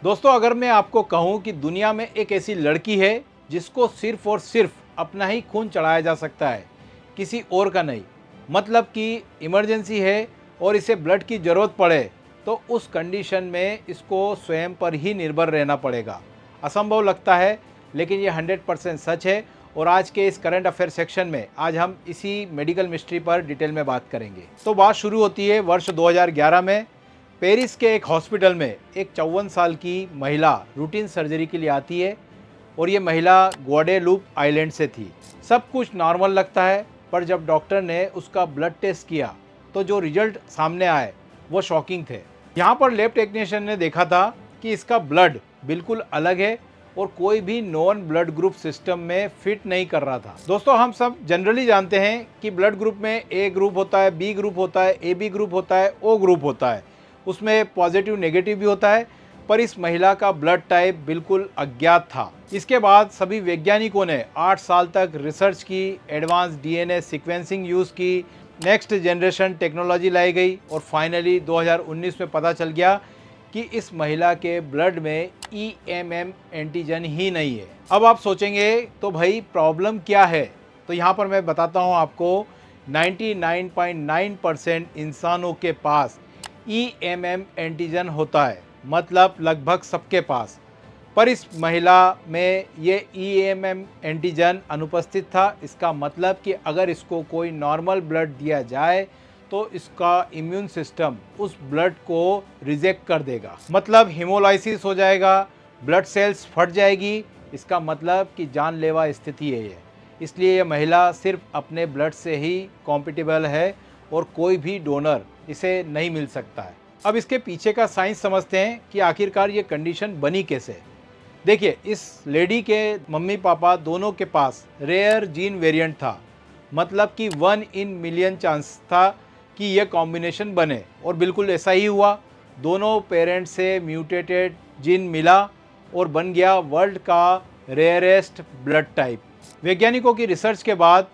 दोस्तों, अगर मैं आपको कहूं कि दुनिया में एक ऐसी लड़की है जिसको सिर्फ और सिर्फ अपना ही खून चढ़ाया जा सकता है, किसी और का नहीं, मतलब कि इमरजेंसी है और इसे ब्लड की ज़रूरत पड़े, तो उस कंडीशन में इसको स्वयं पर ही निर्भर रहना पड़ेगा। असंभव लगता है, लेकिन ये 100% सच है। और आज के इस करंट अफेयर सेक्शन में आज हम इसी मेडिकल मिस्ट्री पर डिटेल में बात करेंगे। तो बात शुरू होती है वर्ष 2011 में। पेरिस के एक हॉस्पिटल में एक 54 साल की महिला रूटीन सर्जरी के लिए आती है और ये महिला ग्वाडेलूप आइलैंड से थी। सब कुछ नॉर्मल लगता है, पर जब डॉक्टर ने उसका ब्लड टेस्ट किया तो जो रिजल्ट सामने आए वो शॉकिंग थे। यहाँ पर लैब टेक्नीशियन ने देखा था कि इसका ब्लड बिल्कुल अलग है और कोई भी नॉन ब्लड ग्रुप सिस्टम में फिट नहीं कर रहा था। दोस्तों, हम सब जनरली जानते हैं कि ब्लड ग्रुप में ए ग्रुप होता है, बी ग्रुप होता है, ए बी ग्रुप होता है, ओ ग्रुप होता है। उसमें पॉजिटिव नेगेटिव भी होता है, पर इस महिला का ब्लड टाइप बिल्कुल अज्ञात था। इसके बाद सभी वैज्ञानिकों ने 8 साल तक रिसर्च की, एडवांस डीएनए सीक्वेंसिंग यूज़ की, नेक्स्ट जनरेशन टेक्नोलॉजी लाई गई और फाइनली 2019 में पता चल गया कि इस महिला के ब्लड में ईएमएम एंटीजन ही नहीं है। अब आप सोचेंगे तो भाई प्रॉब्लम क्या है? तो यहाँ पर मैं बताता हूँ आपको। 99.9% इंसानों के पास ईएमएम एंटीजन होता है, मतलब लगभग सबके पास। पर इस महिला में ये ईएमएम एंटीजन अनुपस्थित था। इसका मतलब कि अगर इसको कोई नॉर्मल ब्लड दिया जाए तो इसका इम्यून सिस्टम उस ब्लड को रिजेक्ट कर देगा, मतलब हीमोलाइसिस हो जाएगा, ब्लड सेल्स फट जाएगी। इसका मतलब कि जानलेवा स्थिति है ये। इसलिए ये महिला सिर्फ अपने ब्लड से ही कॉम्पिटेबल है और कोई भी डोनर इसे नहीं मिल सकता है। अब इसके पीछे का साइंस समझते हैं कि आखिरकार ये कंडीशन बनी कैसे। देखिए, इस लेडी के मम्मी पापा दोनों के पास रेयर जीन वेरिएंट था, मतलब कि 1 इन मिलियन चांस था कि यह कॉम्बिनेशन बने, और बिल्कुल ऐसा ही हुआ। दोनों पेरेंट्स से म्यूटेटेड जीन मिला और बन गया वर्ल्ड का रेयरेस्ट ब्लड टाइप। वैज्ञानिकों की रिसर्च के बाद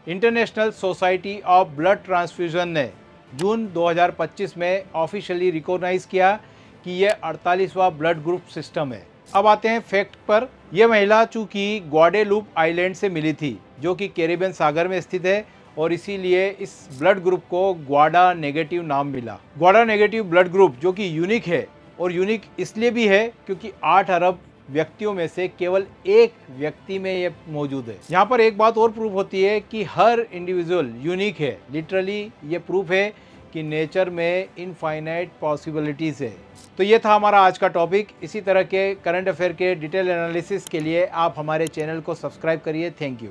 international society of blood transfusion ने जून 2025 में ऑफिशियली रिकॉग्नाइज किया कि यह 48वां ब्लड ग्रुप सिस्टम है। अब आते हैं फैक्ट पर। यह महिला चूंकि ग्वाडेलूप आइलैंड से मिली थी, जो कि कैरिबियन सागर में स्थित है, और इसीलिए इस ब्लड ग्रुप को ग्वाडा नेगेटिव नाम मिला। ग्वाडा नेगेटिव ब्लड ग्रुप जो कि यूनिक है, और यूनिक इसलिए भी है क्योंकि 8 अरब व्यक्तियों में से केवल एक व्यक्ति में ये मौजूद है। यहाँ पर एक बात और प्रूफ होती है कि हर इंडिविजुअल यूनिक है। लिटरली ये प्रूफ है कि नेचर में इनफाइनाइट पॉसिबिलिटीज है। तो ये था हमारा आज का टॉपिक। इसी तरह के करंट अफेयर के डिटेल एनालिसिस के लिए आप हमारे चैनल को सब्सक्राइब करिए। Thank you.